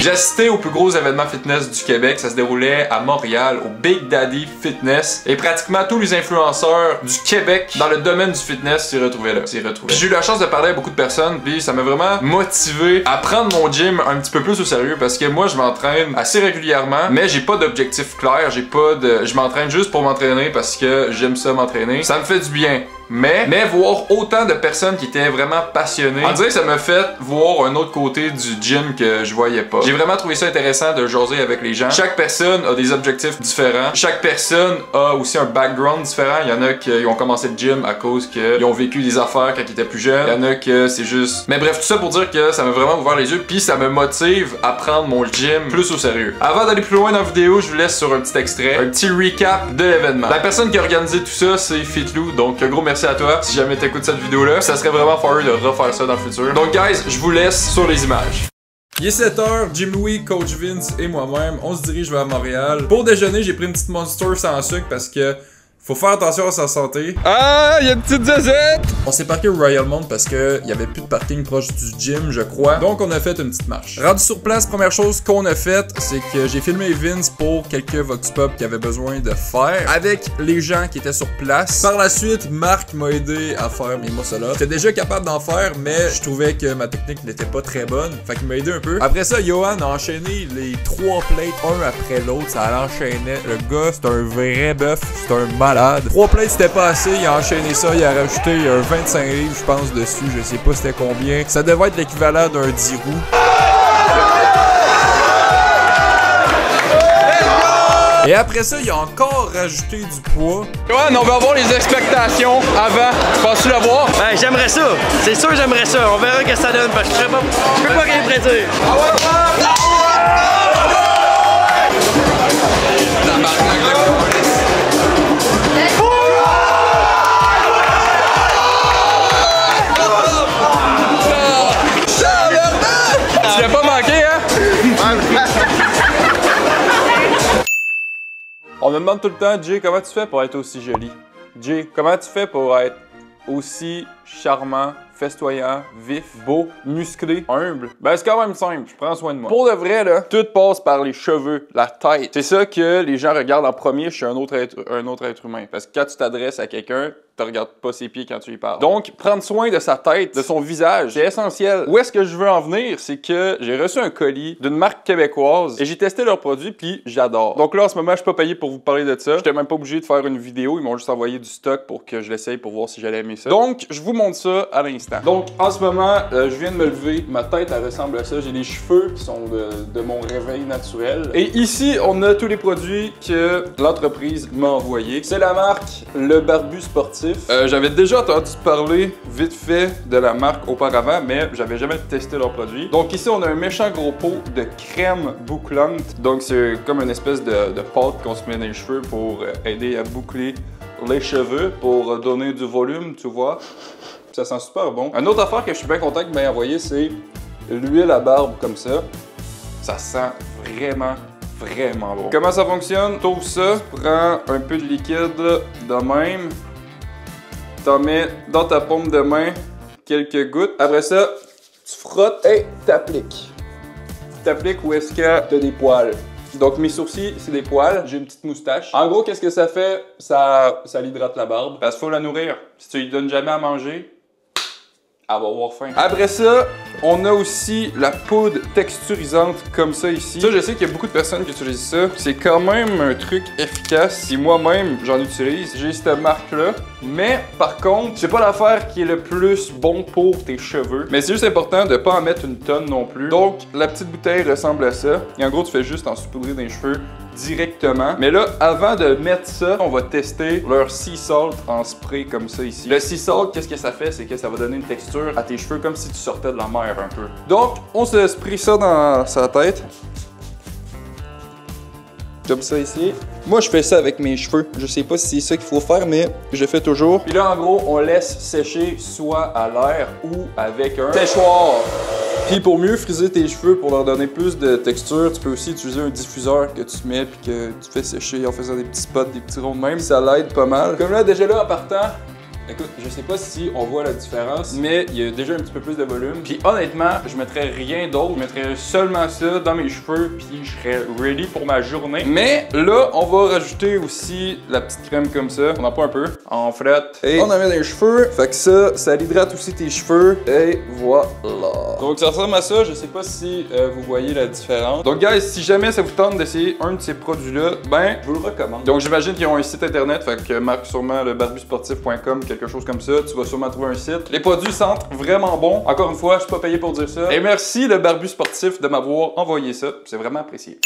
J'ai assisté au plus gros événement fitness du Québec. Ça se déroulait à Montréal, au Big Daddy Fitness. Et pratiquement tous les influenceurs du Québec dans le domaine du fitness s'y retrouvaient là. J'ai eu la chance de parler à beaucoup de personnes, puis ça m'a vraiment motivé à prendre mon gym un petit peu plus au sérieux parce que moi je m'entraîne assez régulièrement, mais j'ai pas d'objectif clair, je m'entraîne juste pour m'entraîner parce que j'aime ça m'entraîner. Ça me fait du bien. Mais voir autant de personnes qui étaient vraiment passionnées, on dirait que ça m'a fait voir un autre côté du gym que je voyais pas. J'ai vraiment trouvé ça intéressant de jaser avec les gens. Chaque personne a des objectifs différents. Chaque personne a aussi un background différent. Il y en a qui ont commencé le gym à cause qu'ils ont vécu des affaires quand ils étaient plus jeunes. Il y en a que c'est juste... Mais bref, tout ça pour dire que ça m'a vraiment ouvert les yeux puis ça me motive à prendre mon gym plus au sérieux. Avant d'aller plus loin dans la vidéo, je vous laisse sur un petit extrait, un petit recap de l'événement. La personne qui a organisé tout ça, c'est Fitlou. Donc gros merci à toi si jamais t'écoutes cette vidéo là. Ça serait vraiment fun de refaire ça dans le futur. Donc guys, je vous laisse sur les images. Il est 7h, Jim Louis, Coach Vince et moi-même, on se dirige vers Montréal. Pour déjeuner, j'ai pris une petite Monster sans sucre parce que faut faire attention à sa santé. Ah, il y a une petite zazette! On s'est parqué au Royalmount parce que y avait plus de parking proche du gym, je crois. Donc on a fait une petite marche. Rendu sur place, première chose qu'on a faite, c'est que j'ai filmé Vince pour quelques Vox Pop qu'il avait besoin de faire avec les gens qui étaient sur place. Par la suite, Marc m'a aidé à faire mes muscle ups. J'étais déjà capable d'en faire, mais je trouvais que ma technique n'était pas très bonne. Fait qu'il m'a aidé un peu. Après ça, Johan a enchaîné les 3 plates, un après l'autre. Ça l'enchaînait. Le gars, c'est un vrai bœuf. C'est un malade. 3 plates c'était pas assez, il a enchaîné ça, il a rajouté un 25 livres je pense dessus, je sais pas c'était combien. Ça devait être l'équivalent d'un 10 roues. Et après ça, il a encore rajouté du poids. Ouais, on va avoir les expectations avant. Penses-tu l'avoir? Ben, j'aimerais ça. C'est sûr j'aimerais ça. On verra ce que ça donne parce que je peux pas rien prédire. Tu l'as pas manqué, hein? On me demande tout le temps, Jay, comment tu fais pour être aussi joli? Jay, comment tu fais pour être aussi charmant, festoyant, vif, beau, musclé, humble? Ben c'est quand même simple, je prends soin de moi. Pour de vrai là, tout passe par les cheveux, la tête. C'est ça que les gens regardent en premier chez un autre être humain. Parce que quand tu t'adresses à quelqu'un, tu regardes pas ses pieds quand tu lui parles. Donc, prendre soin de sa tête, de son visage, c'est essentiel. Où est-ce que je veux en venir? C'est que j'ai reçu un colis d'une marque québécoise et j'ai testé leurs produits puis j'adore. Donc là, en ce moment, je suis pas payé pour vous parler de ça. J'étais même pas obligé de faire une vidéo. Ils m'ont juste envoyé du stock pour que je l'essaye pour voir si j'allais aimer ça. Donc, je vous montre ça à l'instant. Donc, en ce moment, je viens de me lever. Ma tête, elle ressemble à ça. J'ai les cheveux qui sont de mon réveil naturel. Et ici, on a tous les produits que l'entreprise m'a envoyés. C'est la marque Le Barbu Sportif. J'avais déjà entendu parler vite fait de la marque auparavant, mais j'avais jamais testé leurs produits. Donc ici, on a un méchant gros pot de crème bouclante. Donc c'est comme une espèce de pâte qu'on se met dans les cheveux pour aider à boucler les cheveux, pour donner du volume, tu vois. Ça sent super bon. Une autre affaire que je suis bien content qu'il m'ait envoyé, c'est l'huile à barbe comme ça. Ça sent vraiment bon. Comment ça fonctionne? T'ouvres ça, prends un peu de liquide de même. T'en mets dans ta paume de main quelques gouttes. Après ça, tu frottes et t'appliques. T'appliques où est-ce que t'as des poils. Donc mes sourcils, c'est des poils. J'ai une petite moustache. En gros, qu'est-ce que ça fait? Ça l'hydrate la barbe. Parce qu'il faut la nourrir. Si tu lui donnes jamais à manger, elle va avoir faim. Après ça, on a aussi la poudre texturisante comme ça ici. Ça, je sais qu'il y a beaucoup de personnes qui utilisent ça. C'est quand même un truc efficace. Et moi-même, j'en utilise. J'ai cette marque-là. Mais par contre, c'est pas l'affaire qui est le plus bon pour tes cheveux. Mais c'est juste important de pas en mettre une tonne non plus. Donc, la petite bouteille ressemble à ça. Et en gros, tu fais juste en saupoudrer dans les cheveux directement. Mais là, avant de mettre ça, on va tester leur Sea Salt en spray comme ça ici. Le Sea Salt, qu'est-ce que ça fait? C'est que ça va donner une texture à tes cheveux comme si tu sortais de la mer un peu. Donc, on se spray ça dans sa tête. Comme ça ici. Moi, je fais ça avec mes cheveux. Je sais pas si c'est ça qu'il faut faire, mais je fais toujours. Puis là, en gros, on laisse sécher soit à l'air ou avec un séchoir. Puis pour mieux friser tes cheveux, pour leur donner plus de texture, tu peux aussi utiliser un diffuseur que tu mets puis que tu fais sécher en faisant des petits spots, des petits ronds de même. Ça l'aide pas mal. Comme là, déjà là, en partant, Écoute, je sais pas si on voit la différence, mais il y a déjà un petit peu plus de volume. Puis honnêtement, je mettrais rien d'autre. Je mettrais seulement ça dans mes cheveux, puis je serais ready pour ma journée. Mais là, on va rajouter aussi la petite crème comme ça. On en prend un peu, on frotte. Et on en met dans les cheveux. Fait que ça hydrate aussi tes cheveux. Et voilà. Donc ça ressemble à ça. Je sais pas si vous voyez la différence. Donc guys, si jamais ça vous tente d'essayer un de ces produits-là, ben, je vous le recommande. Donc j'imagine qu'ils ont un site internet. Fait que marque sûrement le barbusportif.com, quelque chose comme ça. Tu vas sûrement trouver un site. Les produits sentent vraiment bon. Encore une fois, je suis pas payé pour dire ça. Et merci le Barbu Sportif de m'avoir envoyé ça. C'est vraiment apprécié.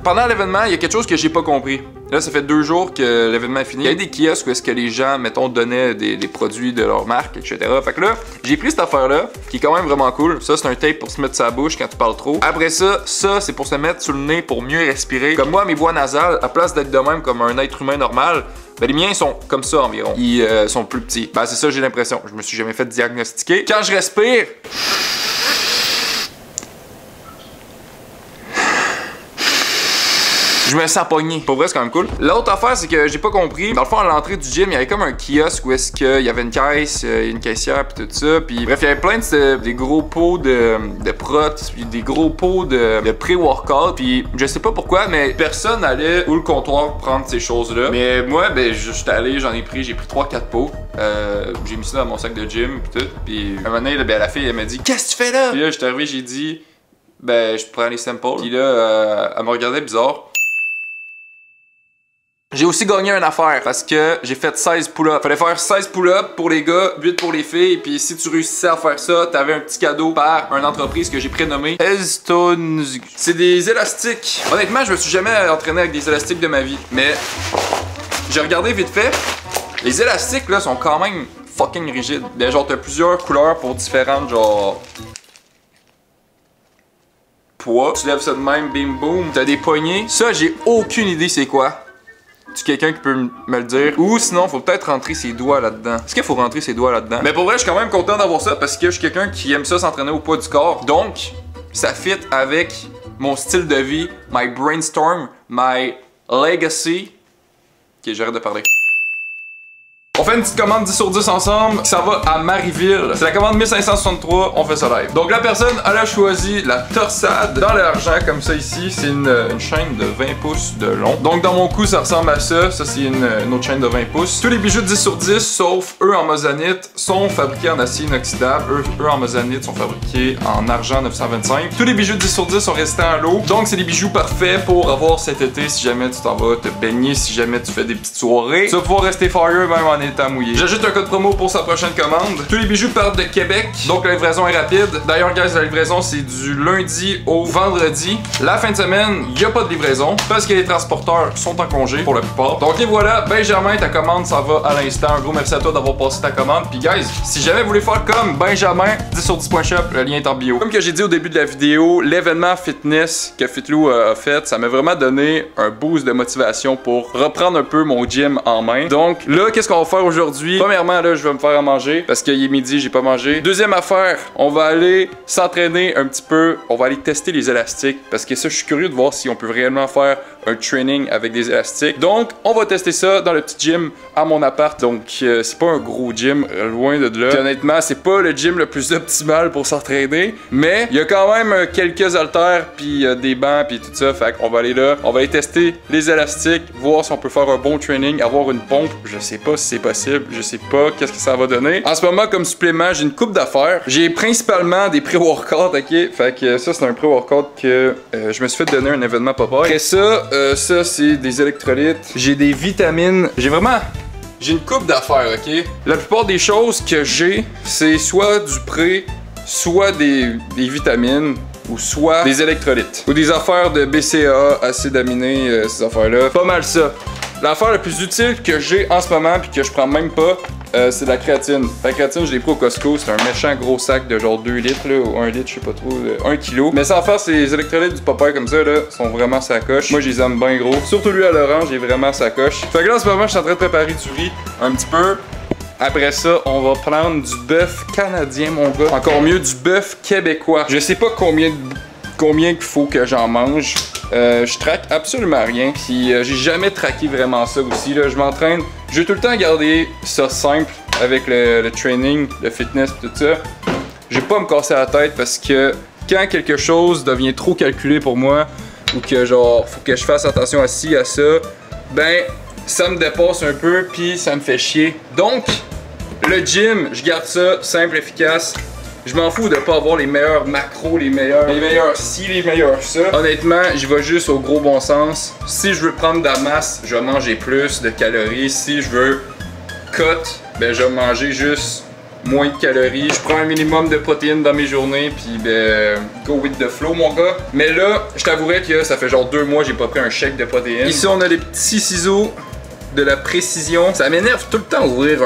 Pendant l'événement, il y a quelque chose que j'ai pas compris. Là, ça fait 2 jours que l'événement est fini. Il y a des kiosques où est-ce que les gens, mettons, donnaient des produits de leur marque, etc. Fait que là, j'ai pris cette affaire-là, qui est quand même vraiment cool. Ça, c'est un tape pour se mettre sur la bouche quand tu parles trop. Après ça, c'est pour se mettre sur le nez pour mieux respirer. Comme moi, mes voies nasales, à place d'être de même comme un être humain normal, ben les miens sont comme ça environ. Ils sont plus petits. Ben c'est ça, j'ai l'impression. Je me suis jamais fait diagnostiquer. Quand je respire... je me sens pogné. Pour vrai, c'est quand même cool. L'autre affaire, c'est que j'ai pas compris. Dans le fond, à l'entrée du gym, il y avait comme un kiosque où est-ce qu'il y avait une caisse, une caissière, puis tout ça. Puis bref, il y avait plein de des gros pots de prots, puis des gros pots de pré-workout. Puis je sais pas pourquoi, mais personne allait où le comptoir prendre ces choses-là. Mais moi, ben, je suis allé, j'ai pris 3-4 pots. J'ai mis ça dans mon sac de gym, puis tout. Puis un moment donné, ben, la fille, elle m'a dit, qu'est-ce que tu fais là? Puis là, j'étais arrivé, j'ai dit, ben, je prends les samples. Puis là, elle me regardait bizarre. J'ai aussi gagné une affaire parce que j'ai fait 16 pull-ups. Fallait faire 16 pull-ups pour les gars, 8 pour les filles. Puis si tu réussissais à faire ça, t'avais un petit cadeau par une entreprise que j'ai prénommée Eston. C'est des élastiques. Honnêtement, je me suis jamais entraîné avec des élastiques de ma vie. Mais j'ai regardé vite fait. Les élastiques là sont quand même fucking rigides. Ben, genre t'as plusieurs couleurs pour différentes genre... poids. Tu lèves ça de même, bim boum. T'as des poignées. Ça, j'ai aucune idée c'est quoi. Tu quelqu'un qui peut me le dire? Ou sinon, faut peut-être rentrer ses doigts là-dedans. Est-ce qu'il faut rentrer ses doigts là-dedans? Mais pour vrai, je suis quand même content d'avoir ça parce que je suis quelqu'un qui aime ça s'entraîner au poids du corps. Donc, ça fit avec mon style de vie, my brainstorm, my legacy. Ok, j'arrête de parler. On fait une petite commande 10 sur 10 ensemble, ça va à Marieville. C'est la commande 1563, on fait ça live. Donc la personne, elle a choisi la torsade dans l'argent comme ça ici. C'est une chaîne de 20 pouces de long. Donc dans mon cou, ça ressemble à ça. Ça, c'est une autre chaîne de 20 pouces. Tous les bijoux 10 sur 10, sauf eux en moissanite, sont fabriqués en acier inoxydable. Eux en moissanite sont fabriqués en argent 925. Tous les bijoux 10 sur 10 sont résistants à l'eau. Donc c'est des bijoux parfaits pour avoir cet été si jamais tu t'en vas te baigner, si jamais tu fais des petites soirées. Tu vas pouvoir rester fire même en étant mouillé. J'ajoute un code promo pour sa prochaine commande. Tous les bijoux partent de Québec, donc la livraison est rapide. D'ailleurs, guys, la livraison c'est du lundi au vendredi. La fin de semaine, il n'y a pas de livraison parce que les transporteurs sont en congé pour la plupart. Donc et voilà, Benjamin, ta commande ça va à l'instant. Un gros merci à toi d'avoir passé ta commande. Puis guys, si jamais vous voulez faire comme Benjamin, 10 sur 10.shop, le lien est en bio. Comme que j'ai dit au début de la vidéo, l'événement fitness que Fitlou a fait, ça m'a vraiment donné un boost de motivation pour reprendre un peu mon gym en main. Donc là, qu'est-ce qu'on va faire aujourd'hui? Premièrement, là, je vais me faire à manger parce qu'il est midi, j'ai pas mangé. Deuxième affaire, on va aller s'entraîner un petit peu. On va aller tester les élastiques parce que ça, je suis curieux de voir si on peut réellement faire un training avec des élastiques. Donc, on va tester ça dans le petit gym à mon appart. Donc, c'est pas un gros gym, loin de là. Puis, honnêtement, c'est pas le gym le plus optimal pour s'entraîner, mais il y a quand même quelques haltères, puis des bancs, puis tout ça. Fait qu'on va aller là, on va aller tester les élastiques, voir si on peut faire un bon training, avoir une pompe. Je sais pas si c'est possible. Je sais pas qu'est-ce que ça va donner. En ce moment, comme supplément, j'ai une coupe d'affaires. J'ai principalement des pré-workouts, ok? Fait que ça, c'est un pré-workout que je me suis fait donner un événement papa. Après ça, ça, c'est des électrolytes. J'ai des vitamines. J'ai une coupe d'affaires, ok? La plupart des choses que j'ai, c'est soit du pré, soit des vitamines, ou soit des électrolytes. Ou des affaires de BCAA, acides aminés, ces affaires-là. Pas mal ça. L'affaire la plus utile que j'ai en ce moment, puis que je prends même pas, c'est de la créatine. La créatine, je l'ai pris au Costco. C'est un méchant gros sac de genre 2 litres, là, ou 1 litre, je sais pas trop, 1 kilo. Mais sans faire ces électrolytes du Popeye comme ça, là, sont vraiment sacoche. Moi, je les aime bien gros. Surtout lui à l'orange, il est vraiment sacoche. Fait que là, en ce moment, je suis en train de préparer du riz un petit peu. Après ça, on va prendre du bœuf canadien, mon gars. Encore mieux, du bœuf québécois. Je sais pas combien combien qu'il faut que j'en mange. Je traque absolument rien. Puis j'ai jamais traqué vraiment ça aussi. Là. Je m'entraîne. Je vais tout le temps garder ça simple avec le training, le fitness, tout ça. Je vais pas me casser la tête parce que quand quelque chose devient trop calculé pour moi ou que genre faut que je fasse attention à ci, à ça, ben ça me dépasse un peu puis ça me fait chier. Donc le gym, je garde ça simple, efficace. Je m'en fous de pas avoir les meilleurs macros, les meilleurs ci, les meilleurs ça. Honnêtement, j'y vais juste au gros bon sens. Si je veux prendre de la masse, je vais manger plus de calories. Si je veux cut, ben je vais manger juste moins de calories. Je prends un minimum de protéines dans mes journées, puis ben go with the flow mon gars. Mais là, je t'avouerais que ça fait genre 2 mois que j'ai pas pris un shake de protéines. Ici on a les petits ciseaux de la précision. Ça m'énerve tout le temps d'ouvrir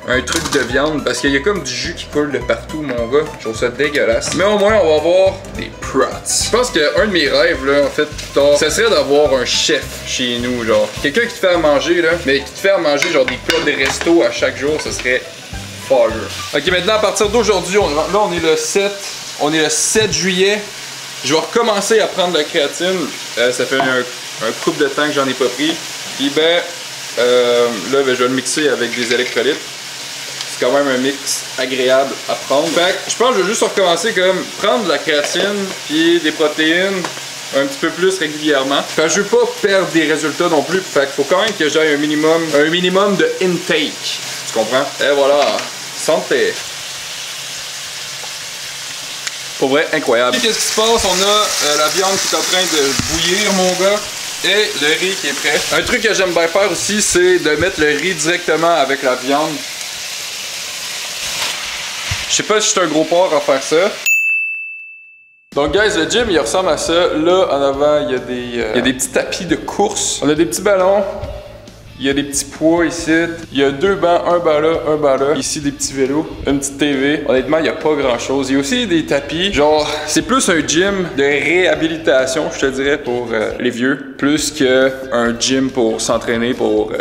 un truc de viande parce qu'il y a comme du jus qui coule de partout mon gars. Je trouve ça dégueulasse. Mais au moins on va avoir des prots. Je pense qu'un de mes rêves là en fait plus tard, ça serait d'avoir un chef chez nous genre. Quelqu'un qui te fait à manger là, mais qui te fait à manger genre des plats de resto à chaque jour, ça serait fire. Ok, maintenant à partir d'aujourd'hui, on est le 7. On est le 7 juillet. Je vais recommencer à prendre de la créatine. Ça fait un couple de temps que j'en ai pas pris. Puis ben là ben, je vais le mixer avec des électrolytes. C'est quand même un mix agréable à prendre. Fait que je pense que je vais juste recommencer comme prendre de la créatine puis des protéines un petit peu plus régulièrement. Fait que je veux pas perdre des résultats non plus. Fait qu'il faut quand même que j'aille un minimum de intake. Tu comprends? Et voilà, santé. Pour vrai, incroyable. Qu'est-ce qui se passe? On a la viande qui est en train de bouillir, mon gars. Et le riz qui est prêt. Un truc que j'aime bien faire aussi, c'est de mettre le riz directement avec la viande. Je sais pas si je suis un gros porc à faire ça. Donc guys, le gym il ressemble à ça. Là en avant il y a des petits tapis de course. On a des petits ballons. Il y a des petits poids ici. Il y a 2 bancs, un banc là, un banc là. Ici des petits vélos, une petite TV. Honnêtement, il n'y a pas grand chose. Il y a aussi des tapis. Genre, c'est plus un gym de réhabilitation, je te dirais, pour les vieux. Plus qu'un gym pour s'entraîner, pour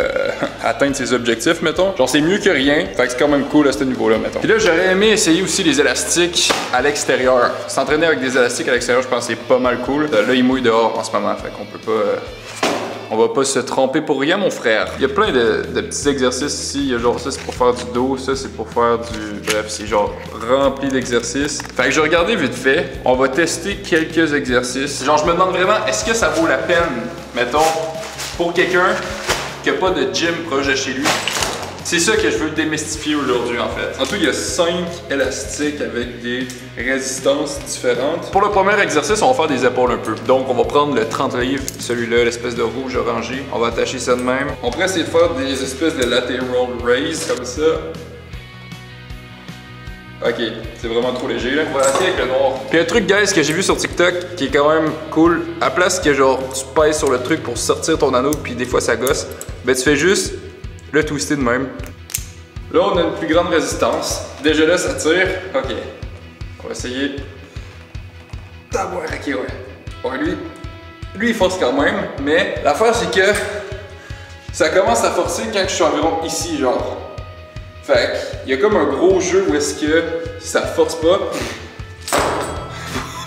atteindre ses objectifs, mettons. Genre, c'est mieux que rien. Fait que c'est quand même cool à ce niveau-là, mettons. Puis là, j'aurais aimé essayer aussi les élastiques à l'extérieur. S'entraîner avec des élastiques à l'extérieur, je pense que c'est pas mal cool. Là, il mouille dehors en ce moment. Fait qu'on peut pas... On va pas se tromper pour rien, mon frère. Il y a plein de petits exercices ici. Il y a genre ça, c'est pour faire du dos. Ça, c'est pour faire du... Bref, c'est genre rempli d'exercices. Fait que je vais regarder vite fait. On va tester quelques exercices. Genre, je me demande vraiment, est-ce que ça vaut la peine, mettons, pour quelqu'un qui a pas de gym proche de chez lui? C'est ça que je veux démystifier aujourd'hui en fait. En tout, il y a 5 élastiques avec des résistances différentes. Pour le premier exercice, on va faire des épaules un peu. Donc, on va prendre le 30 livres, celui-là, l'espèce de rouge orangé. On va attacher ça de même. On pourrait essayer de faire des espèces de lateral raise comme ça. Ok, c'est vraiment trop léger là. On va essayer avec le noir. Puis un truc, guys, que j'ai vu sur TikTok qui est quand même cool. À place que genre tu pèses sur le truc pour sortir ton anneau, puis des fois ça gosse, ben tu fais juste le twister de même. Là, on a une plus grande résistance. Déjà là, ça tire. Ok. On va essayer. Tabouin, ok, ouais. Ouais, lui, il force quand même. Mais l'affaire, c'est que ça commence à forcer quand je suis environ ici, genre. Fait qu'il y a comme un gros jeu où est-ce que ça force pas.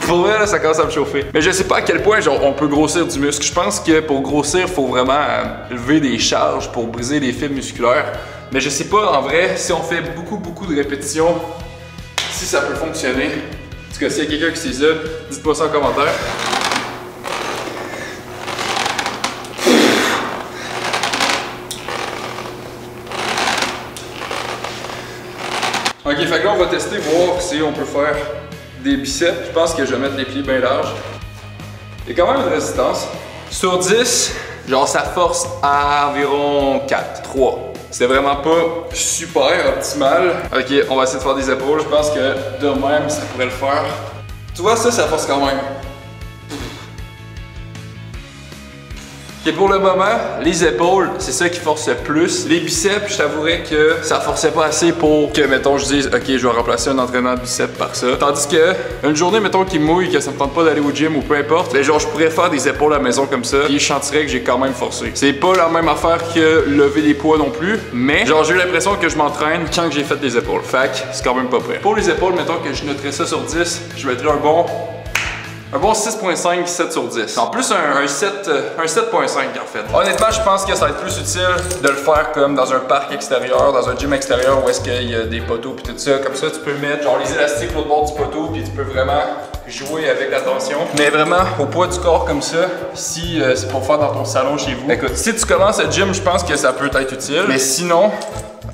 Pour vrai, là, ça commence à me chauffer. Mais je sais pas à quel point genre, on peut grossir du muscle. Je pense que pour grossir, il faut vraiment lever des charges pour briser les fibres musculaires. Mais je sais pas, en vrai, si on fait beaucoup de répétitions, si ça peut fonctionner. En tout cas, s'il y a quelqu'un qui sait ça, dites-moi ça en commentaire. Ok, fait que là, on va tester, voir si on peut faire des biceps. Je pense que je vais mettre les pieds bien larges. Il y a quand même une résistance. Sur 10, genre ça force à environ 4, 3. C'est vraiment pas super optimal. Ok, on va essayer de faire des épaules. Je pense que de même, ça pourrait le faire. Tu vois, ça force quand même. Ok, pour le moment, les épaules, c'est ça qui force le plus. Les biceps, je t'avouerais que ça forçait pas assez pour que, mettons, je dise, ok, je vais remplacer un entraînement de biceps par ça. Tandis que, une journée, mettons, qui mouille, que ça me tente pas d'aller au gym ou peu importe, ben genre, je pourrais faire des épaules à la maison comme ça, et je sentirais que j'ai quand même forcé. C'est pas la même affaire que lever des poids non plus, mais, genre, j'ai eu l'impression que je m'entraîne quand j'ai fait des épaules. Fait que, c'est quand même pas prêt. Pour les épaules, mettons que je noterais ça sur 10, je mettrais un bon Un bon 6.5, 7 sur 10. En plus, un 7.5 en fait. Honnêtement, je pense que ça va être plus utile de le faire comme dans un parc extérieur, dans un gym extérieur où est-ce qu'il y a des poteaux puis tout ça. Comme ça, tu peux mettre genre les élastiques au bord du poteau puis tu peux vraiment jouer avec la tension. Mais vraiment, au poids du corps comme ça, si c'est pour faire dans ton salon chez vous. Écoute, si tu commences le gym, je pense que ça peut être utile. Mais sinon,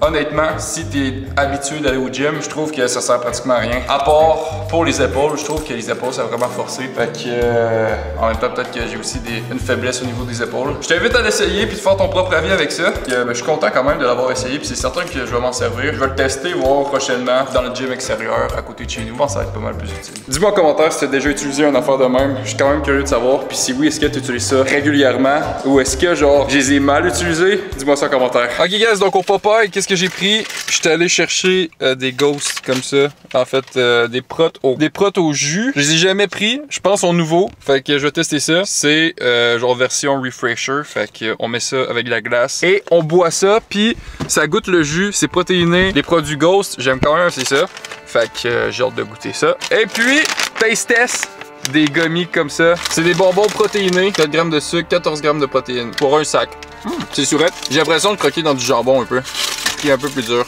honnêtement, si tu es habitué d'aller au gym, je trouve que ça sert pratiquement à rien. À part pour les épaules, je trouve que les épaules, ça va vraiment forcer. Fait que, en même temps, peut-être que j'ai aussi une faiblesse au niveau des épaules. Je t'invite à l'essayer puis de faire ton propre avis avec ça. Je suis content quand même de l'avoir essayé puis c'est certain que je vais m'en servir. Je vais le tester, voir prochainement dans le gym extérieur à côté de chez nous. Je pense que ça va être pas mal plus utile. Dis-moi en commentaire si tu as déjà utilisé une affaire de même. Je suis quand même curieux de savoir. Puis si oui, est-ce que tu utilises ça régulièrement ou est-ce que genre je les ai mal utilisés? Dis-moi ça en commentaire. Ok guys, donc au Popeye, qu'est-ce que j'ai pris? J'étais allé chercher des ghosts comme ça. En fait, des protes au jus. Je les ai jamais pris. Je pense sont nouveaux. Fait que je vais tester ça. C'est genre version refresher. Fait que on met ça avec de la glace. Et on boit ça. Puis ça goûte le jus. C'est protéiné. Les produits ghost, j'aime quand même, c'est ça. Fait que j'ai hâte de goûter ça. Et puis, taste test. Des gummies comme ça. C'est des bonbons protéinés. 4 grammes de sucre, 14 grammes de protéines. Pour un sac. C'est surette. J'ai l'impression de croquer dans du jambon un peu. Qui est un peu plus dur.